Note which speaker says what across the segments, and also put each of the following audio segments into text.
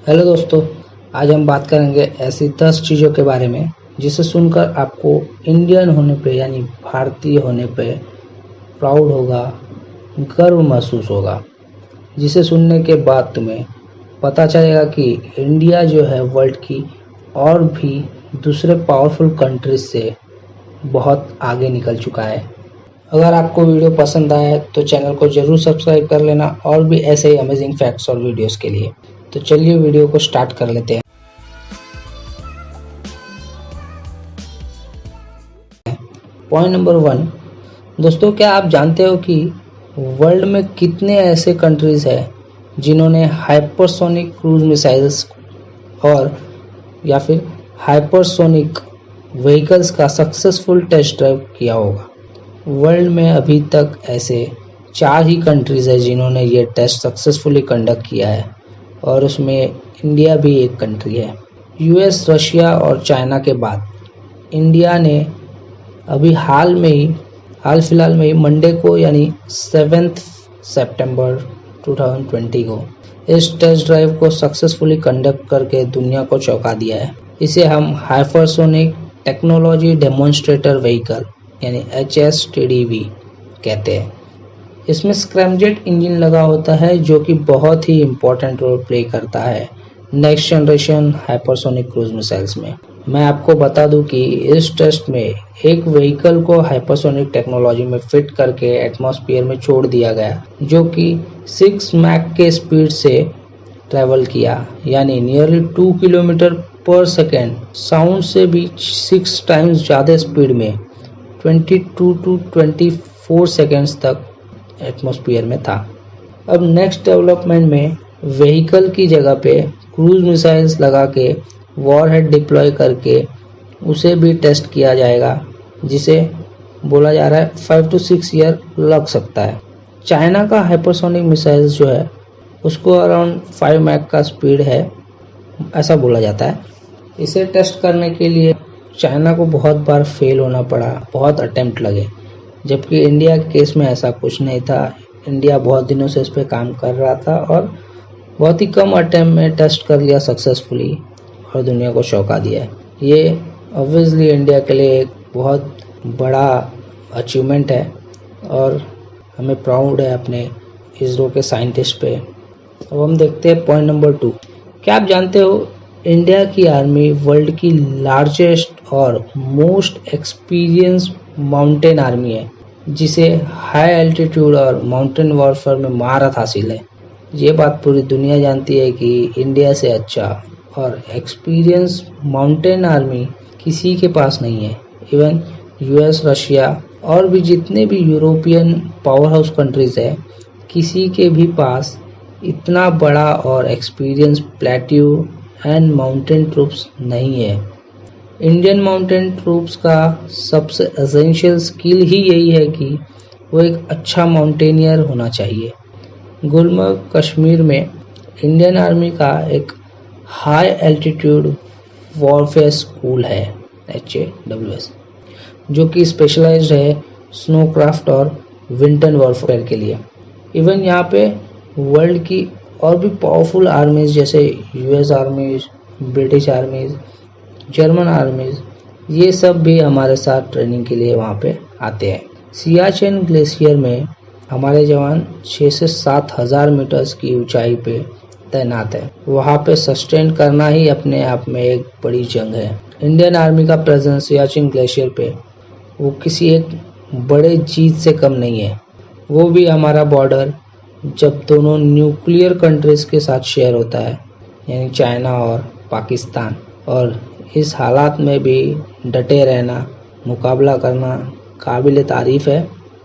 Speaker 1: Hello दोस्तों, आज हम बात करेंगे ऐसी 10 चीज़ों के बारे में जिसे सुनकर आपको इंडियन होने पे यानी भारतीय होने पे प्राउड होगा, गर्व महसूस होगा। जिसे सुनने के बाद तुम्हें पता चलेगा कि इंडिया जो है वर्ल्ड की और भी दूसरे पावरफुल कंट्रीज से बहुत आगे निकल चुका है। अगर आपको वीडियो पसंद आया तो चैनल को जरूर सब्सक्राइब कर लेना और भी ऐसे ही अमेजिंग फैक्ट्स और वीडियोस के लिए। तो चलिए वीडियो को स्टार्ट कर लेते हैं। पॉइंट नंबर 1, दोस्तों क्या आप जानते हो कि वर्ल्ड में कितने ऐसे कंट्रीज हैं जिन्होंने हाइपरसोनिक क्रूज मिसाइल्स और या फिर हाइपरसोनिक व्हीकल्स का सक्सेसफुल टेस्ट ड्राइव किया होगा। वर्ल्ड में अभी तक ऐसे 4 ही कंट्रीज है जिन्होंने ये टेस्ट सक्सेसफुली कंडक्ट किया है और उसमें इंडिया भी एक कंट्री है। यूएस, रशिया और चाइना के बाद इंडिया ने अभी हाल फिलहाल में ही मंडे को यानी 7 सितंबर 2020 को इस टेस्ट ड्राइव को सक्सेसफुली कंडक्ट करके दुनिया को चौंका दिया है। इसे हम हाइपरसोनिक टेक्नोलॉजी डेमोन्स्ट्रेटर व्हीकल यानी HSTDV कहते हैं। इसमें स्क्रैमजेट इंजन लगा होता है जो कि बहुत ही इम्पोर्टेंट रोल प्ले करता है next generation hypersonic cruise missiles में। मैं आपको बता दूं कि इस टेस्ट में एक व्हीकल को हाइपरसोनिक टेक्नोलॉजी में फिट करके एटमॉस्फेयर में छोड़ दिया गया जो कि 6 मैक के स्पीड से ट्रैवल किया यानी नियरली 2 किलोमीटर पर सेकेंड। साउंड से भी 6 टाइम्स ज़्यादा स्पीड में 22 टू 24 सेकेंड्स तक एटमॉस्फेयर में था। अब नेक्स्ट डेवलपमेंट में व्हीकल की जगह पे क्रूज मिसाइल्स लगा के वॉरहेड डिप्लॉय करके उसे भी टेस्ट किया जाएगा जिसे बोला जा रहा है 5 to 6 ईयर लग सकता है। चाइना का हाइपरसोनिक मिसाइल्स जो है उसको अराउंड 5 मैक का स्पीड है ऐसा बोला जाता है। इसे टेस्ट करने के लिए चाइना को बहुत बार फेल होना पड़ा, बहुत अटेम्प्ट लगे, जबकि इंडिया के केस में ऐसा कुछ नहीं था। इंडिया बहुत दिनों से इस पे काम कर रहा था और बहुत ही कम अटेम्प्ट में टेस्ट कर लिया सक्सेसफुली और दुनिया को चौंका दिया है। ये ऑब्वियसली इंडिया के लिए एक बहुत बड़ा अचीवमेंट है और हमें प्राउड है अपने इसरो के साइंटिस्ट पे। अब हम देखते हैं पॉइंट नंबर 2। क्या आप जानते हो इंडिया की आर्मी वर्ल्ड की लार्जेस्ट और मोस्ट एक्सपीरियंस्ड माउंटेन आर्मी है जिसे हाई एल्टीट्यूड और माउंटेन वॉरफेयर में महारत हासिल है। ये बात पूरी दुनिया जानती है कि इंडिया से अच्छा और एक्सपीरियंस माउंटेन आर्मी किसी के पास नहीं है। इवन यूएस, रशिया और भी जितने भी यूरोपियन पावर हाउस कंट्रीज है किसी के भी पास इतना बड़ा और experience plateau and mountain troops नहीं है। इंडियन माउंटेन ट्रूप्स का सबसे एसेंशियल स्किल ही यही है कि वो एक अच्छा माउंटेनियर होना चाहिए। गुलमर्ग कश्मीर में इंडियन आर्मी का एक हाई एल्टीट्यूड वॉरफेयर स्कूल है HAWS जो कि स्पेशलाइज्ड है स्नोक्राफ्ट और विंटर वॉरफेयर के लिए। इवन यहाँ पे वर्ल्ड की और भी पावरफुल आर्मीज जैसे यूएस आर्मीज, ब्रिटिश आर्मीज, जर्मन आर्मीज ये सब भी हमारे साथ ट्रेनिंग के लिए वहाँ पे आते हैं। सियाचिन ग्लेशियर में हमारे जवान 6 से 7 हज़ार मीटर्स की ऊंचाई पे तैनात है। वहाँ पे सस्टेन करना ही अपने आप में एक बड़ी जंग है। इंडियन आर्मी का प्रेजेंस सियाचिन ग्लेशियर पे वो किसी एक बड़े जीत से कम नहीं है। वो भी हमारा बॉर्डर जब दोनों न्यूक्लियर कंट्रीज के साथ शेयर होता है यानी चाइना और पाकिस्तान, और इस हालात में भी डटे रहना, मुकाबला करना काबिल तारीफ़ है।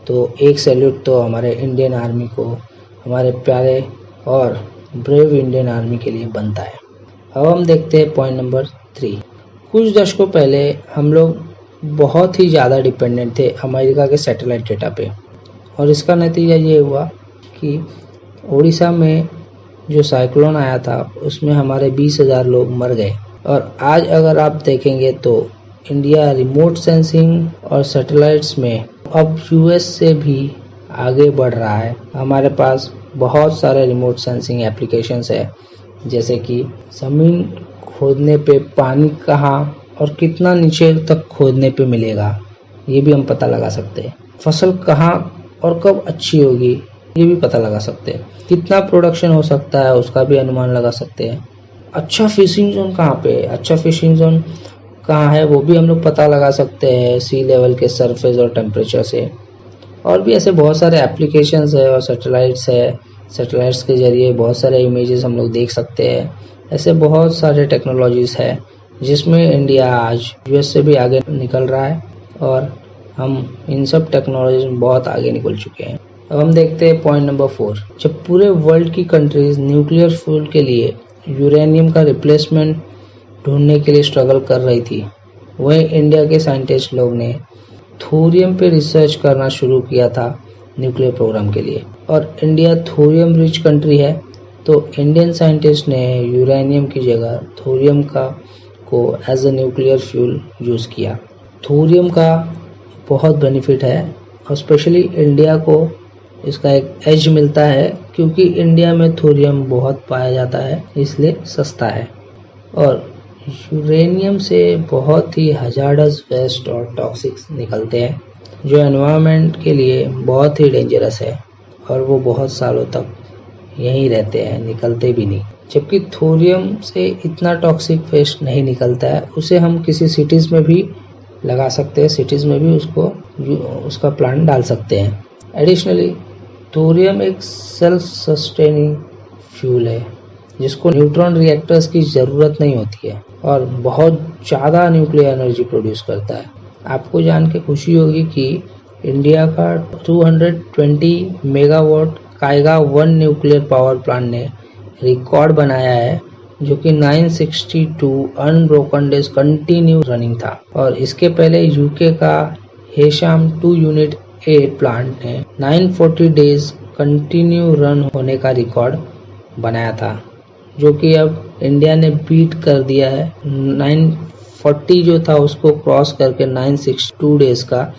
Speaker 1: तो एक सैल्यूट तो हमारे इंडियन आर्मी को, हमारे प्यारे और ब्रेव इंडियन आर्मी के लिए बनता है। अब हम देखते हैं पॉइंट नंबर 3। कुछ दशकों पहले हम लोग बहुत ही ज़्यादा डिपेंडेंट थे अमेरिका के सैटेलाइट डेटा पे और इसका नतीजा ये हुआ कि उड़ीसा में जो साइक्लोन आया था उसमें हमारे 20,000 लोग मर गए। और आज अगर आप देखेंगे तो इंडिया रिमोट सेंसिंग और सैटेलाइट्स में अब यूएस से भी आगे बढ़ रहा है। हमारे पास बहुत सारे रिमोट सेंसिंग एप्लीकेशंस है जैसे कि ज़मीन खोदने पे पानी कहाँ और कितना नीचे तक खोदने पे मिलेगा, ये भी हम पता लगा सकते हैं। फसल कहाँ और कब अच्छी होगी, ये भी पता लगा सकते हैं। कितना प्रोडक्शन हो सकता है, उसका भी अनुमान लगा सकते हैं। अच्छा फिशिंग जोन कहाँ पे है, अच्छा फिशिंग जोन कहाँ है, वो भी हम लोग पता लगा सकते हैं सी लेवल के सरफेस और टेम्परेचर से। और भी ऐसे बहुत सारे एप्लीकेशंस है और सैटेलाइट्स है, सैटेलाइट्स के जरिए बहुत सारे इमेजेस हम लोग देख सकते हैं। ऐसे बहुत सारे टेक्नोलॉजीज़ है जिसमें इंडिया आज यूएस से भी आगे निकल रहा है और हम इन सब टेक्नोलॉजी में बहुत आगे निकल चुके हैं। अब हम देखते हैं पॉइंट नंबर 4। जब पूरे वर्ल्ड की कंट्रीज न्यूक्लियर फ्यूल के लिए यूरेनियम का रिप्लेसमेंट ढूंढने के लिए स्ट्रगल कर रही थी, वहीं इंडिया के साइंटिस्ट लोग ने थोरियम पे रिसर्च करना शुरू किया था न्यूक्लियर प्रोग्राम के लिए। और इंडिया थोरियम रिच कंट्री है, तो इंडियन साइंटिस्ट ने यूरेनियम की जगह थोरियम को as a nuclear fuel use किया। थोरियम का बहुत बेनिफिट है और स्पेशली इंडिया को इसका एक एज मिलता है क्योंकि इंडिया में थोरियम बहुत पाया जाता है, इसलिए सस्ता है। और यूरेनियम से बहुत ही हजार्डस वेस्ट और टॉक्सिक्स निकलते हैं जो एनवायरनमेंट के लिए बहुत ही डेंजरस है और वो बहुत सालों तक यहीं रहते हैं, निकलते भी नहीं। जबकि थोरियम से इतना टॉक्सिक वेस्ट नहीं निकलता है, उसे हम किसी सिटीज़ में भी लगा सकते हैं, सिटीज़ में भी उसका प्लांट डाल सकते हैं। एडिशनली थोरियम एक सेल्फ सस्टेनिंग फ्यूल है जिसको न्यूट्रॉन रिएक्टर्स की ज़रूरत नहीं होती है और बहुत ज़्यादा न्यूक्लियर एनर्जी प्रोड्यूस करता है। आपको जान के खुशी होगी कि इंडिया का 220 megawatt Kaiga 1 nuclear power plant ने रिकॉर्ड बनाया है जो कि 962 अनब्रोकन डेज कंटिन्यू रनिंग था। और इसके पहले यूके का हेशाम 2 यूनिट ए प्लांट ने 940 डेज कंटिन्यू रन होने का रिकॉर्ड बनाया था, जो कि अब इंडिया ने बीट कर दिया है। 940 जो था उसको क्रॉस करके 962 डेज का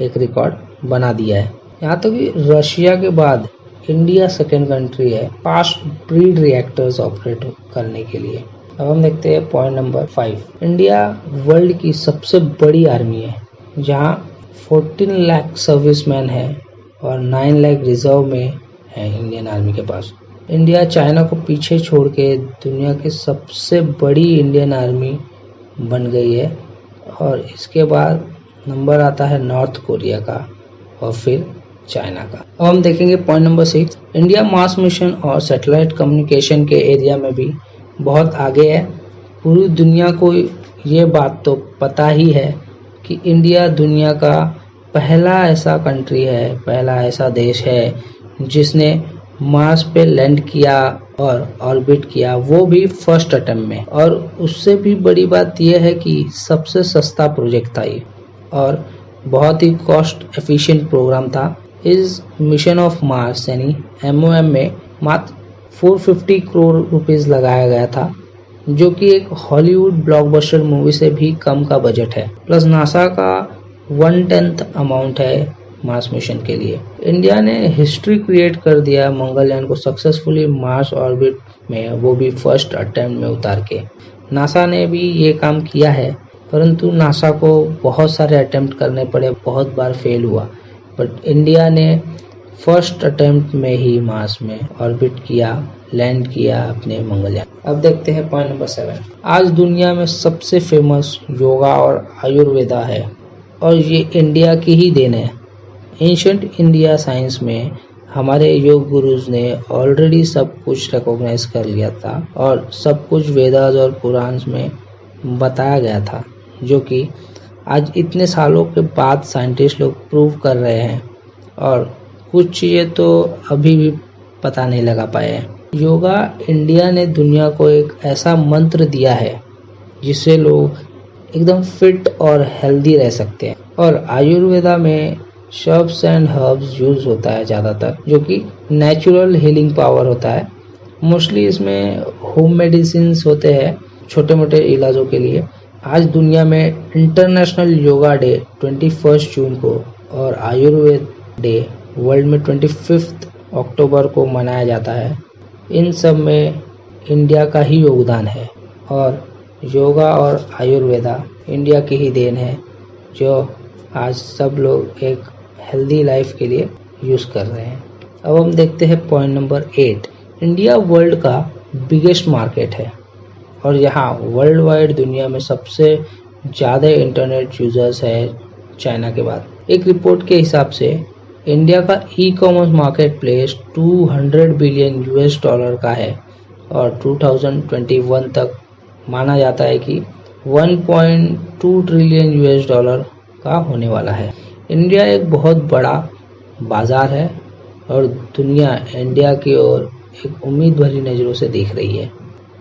Speaker 1: एक रिकॉर्ड बना दिया है। यहाँ तक कि रशिया के बाद इंडिया सेकेंड कंट्री है फास्ट ब्रीड रिएक्टर्स ऑपरेट करने के लिए। अब हम देखते हैं पॉइंट नंबर 5। इंडिया वर्ल्ड की सबसे बड़ी आर्मी है जहाँ 14 लाख सर्विसमैन है और 9 लाख रिजर्व में है इंडियन आर्मी के पास। इंडिया चाइना को पीछे छोड़ के दुनिया की सबसे बड़ी इंडियन आर्मी बन गई है और इसके बाद नंबर आता है नॉर्थ कोरिया का और फिर चाइना का। अब हम देखेंगे पॉइंट नंबर 6। इंडिया मास मिशन और सैटेलाइट कम्युनिकेशन के एरिया में भी बहुत आगे है। पूरी दुनिया को ये बात तो पता ही है कि इंडिया दुनिया का पहला ऐसा कंट्री है, पहला ऐसा देश है जिसने मार्स पे लैंड किया और ऑर्बिट किया, वो भी फर्स्ट अटेम्प्ट में। और उससे भी बड़ी बात यह है कि सबसे सस्ता प्रोजेक्ट था ये और बहुत ही कॉस्ट एफिशिएंट प्रोग्राम था। इस मिशन ऑफ मार्स यानी MOM में मात्र 450 करोड़ रुपीस लगाया गया था, जो कि एक हॉलीवुड ब्लॉकबस्टर मूवी से भी कम का बजट है। प्लस नासा का 1/10 अमाउंट है मार्स मिशन के लिए। इंडिया ने हिस्ट्री क्रिएट कर दिया मंगलयान को सक्सेसफुली मार्स ऑर्बिट में, वो भी फर्स्ट अटेम्प्ट में उतार के। नासा ने भी ये काम किया है, परंतु नासा को बहुत सारे अटेम्प्ट करने पड़े, बहुत बार फेल हुआ। बट इंडिया ने फर्स्ट अटेम्प्ट में ही मार्स में ऑर्बिट किया, लैंड किया अपने मंगलयान। अब देखते हैं पॉइंट नंबर 7। आज दुनिया में सबसे फेमस योगा और आयुर्वेदा है और ये इंडिया की ही देन है। एंशिएंट इंडिया साइंस में हमारे योग गुरुज ने ऑलरेडी सब कुछ रिकॉग्नाइज कर लिया था और सब कुछ वेदास और पुराण में बताया गया था, जो कि आज इतने सालों के बाद साइंटिस्ट लोग प्रूव कर रहे हैं और कुछ चीज़ें तो अभी भी पता नहीं लगा पाए हैं। योगा इंडिया ने दुनिया को एक ऐसा मंत्र दिया है जिससे लोग एकदम फिट और हेल्दी रह सकते हैं। और आयुर्वेदा में शर्ब्स एंड हर्ब्स यूज होता है ज़्यादातर, जो कि नेचुरल हीलिंग पावर होता है। मोस्टली इसमें होम मेडिसिन होते हैं छोटे मोटे इलाजों के लिए। आज दुनिया में इंटरनेशनल योगा डे 21 जून को और आयुर्वेद डे वर्ल्ड में 25 अक्टूबर को मनाया जाता है। इन सब में इंडिया का ही योगदान है और योगा और आयुर्वेदा इंडिया की ही देन है, जो आज सब लोग एक हेल्दी लाइफ के लिए यूज़ कर रहे हैं। अब हम देखते हैं पॉइंट नंबर 8। इंडिया वर्ल्ड का बिगेस्ट मार्केट है और यहाँ वर्ल्ड वाइड दुनिया में सबसे ज़्यादा इंटरनेट यूजर्स है चाइना के बाद। एक रिपोर्ट के हिसाब से इंडिया का e commerce market place 200 billion US$ का है और 2021 तक माना जाता है कि 1.2 ट्रिलियन US$ का होने वाला है। इंडिया एक बहुत बड़ा बाजार है और दुनिया इंडिया की ओर एक उम्मीद भरी नज़रों से देख रही है।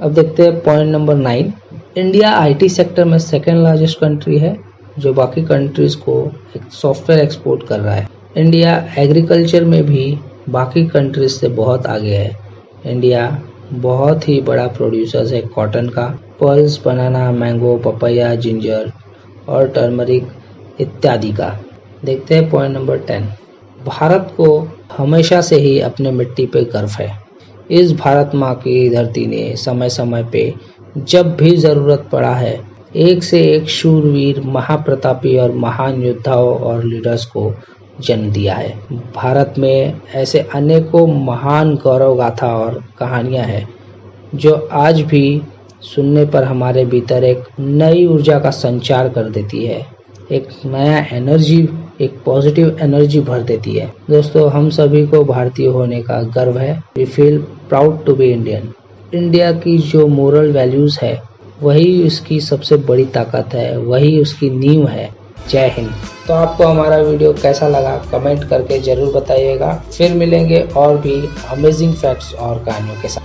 Speaker 1: अब देखते हैं point number 9। India IT sector में सेकेंड लार्जेस्ट कंट्री है, जो बाकी कंट्रीज को एक सॉफ्टवेयर एक्सपोर्ट कर रहा है। इंडिया एग्रीकल्चर में भी बाकी कंट्रीज से बहुत आगे है। इंडिया बहुत ही बड़ा प्रोड्यूसर है कॉटन का, पर्ल्स, बनाना, मैंगो, पपाया, जिंजर और टर्मरिक इत्यादि का। देखते हैं पॉइंट नंबर 10। भारत को हमेशा से ही अपने मिट्टी पे गर्व है। इस भारत माँ की धरती ने समय समय पे जब भी ज़रूरत पड़ा है, एक से एक शूरवीर, महाप्रतापी और महान योद्धाओं और लीडर्स को जन्म दिया है। भारत में ऐसे अनेकों महान गौरव गाथा और कहानियाँ हैं जो आज भी सुनने पर हमारे भीतर एक नई ऊर्जा का संचार कर देती है, एक नया एनर्जी, एक पॉजिटिव एनर्जी भर देती है। दोस्तों, हम सभी को भारतीय होने का गर्व है। We feel proud to be Indian. India की जो मोरल वैल्यूज है वही उसकी सबसे बड़ी ताकत है, वही उसकी नींव है। जय हिंद। तो आपको हमारा वीडियो कैसा लगा कमेंट करके जरूर बताइएगा। फिर मिलेंगे और भी अमेजिंग फैक्ट्स और कहानियों के साथ।